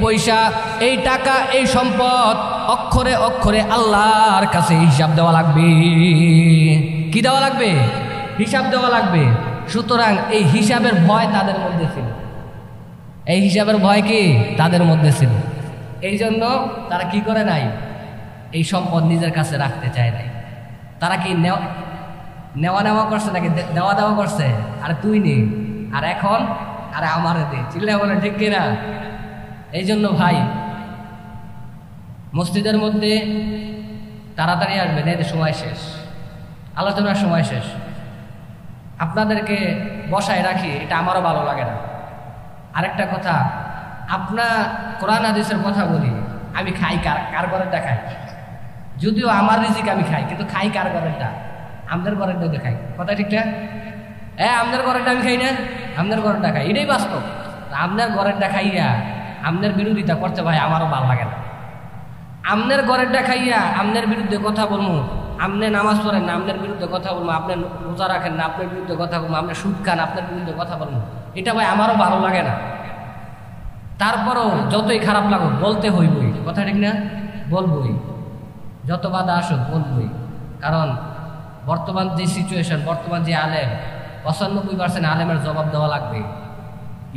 পয়সা, এই টাকা, এই সম্পদ অক্ষরে অক্ষরে আল্লাহর কাছে হিসাব দেওয়া লাগবে। কি দেওয়া লাগবে? হিসাব দেওয়া লাগবে। সুতরাং এই হিসাবের ভয় তাদের মধ্যে ছিল, এই হিসাবের ভয় কি তাদের মধ্যে ছিল। এই জন্য তারা কি করে নাই? এই সম্পদ নিজের কাছে রাখতে চায় নাই। তারা কি নেওয়া নেওয়া করছে নাকি দেওয়া দেওয়া করছে? আরে তুই নে, আর এখন আরে আমারে দে, চিল্লা বলেন ঠিক কিনা? এই জন্য ভাই মসজিদের মধ্যে তাড়াতাড়ি আসবেন, এদের সময় শেষ, আলোচনার সময় শেষ। আপনাদেরকে বসায় রাখি, এটা আমারও ভালো লাগে না। আরেকটা কথা, আপনার কোরআন হাদিসের কথা বলি, আমি খাই কার ঘরেরটা খাই, যদিও আমার রিজিক আমি খাই, কিন্তু খাই কার ঘরেরটা? আমাদের ঘরেরটা খাই, কথা ঠিকঠাক? হ্যাঁ, আমাদের ঘরেরটা আমি খাই না, আমাদের ঘরেরটা খাই, এটাই বাস্তব। আপনার ঘরের দেখাইয়া আপনার বিরোধিতা করতে ভাই আমারও ভালো লাগে না। আপনার ঘরের দেখাইয়া আপনার বিরুদ্ধে কথা বলবো, আপনি নামাজ পড়েন না আপনার বিরুদ্ধে কথা বলবো, আপনি রোজা রাখেন না আপনার বিরুদ্ধে কথা বলবো, আপনি সুদ খান আপনার বিরুদ্ধে কথা বলবো, এটা ভাই আমারও ভালো লাগে না। তারপরও যতই খারাপ লাগুক বলতে হইবই, কথা ঠিক না? বলবই, যত বাধা আসুক বলবই। কারণ বর্তমান যে সিচুয়েশন, বর্তমান যে আলেম, 95% আলেমের জবাব দেওয়া লাগবে।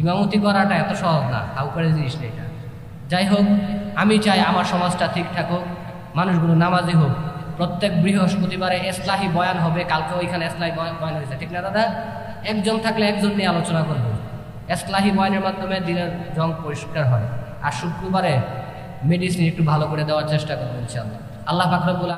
ইমামতি করাটা এত সহজ না, কাউকে জিনিস নেই এটা। যাই হোক, আমি চাই আমার সমাজটা ঠিক থাকুক, মানুষগুলো নামাজি হোক। প্রত্যেক বৃহস্পতিবারে ইসলাহি বয়ান হবে, কালকে ওইখানে ইসলাহি বয়ান হয়েছে, ঠিক না দাদা? একজন থাকলে একজন নিয়ে আলোচনা করবো। ইসলাহি বয়ানের মাধ্যমে দিনের জং পরিষ্কার হয়। আর শুক্রবারে মেডিসিন একটু ভালো করে দেওয়ার চেষ্টা করবো ইনশাআল্লাহ। আল্লাহ পাক রব্বুল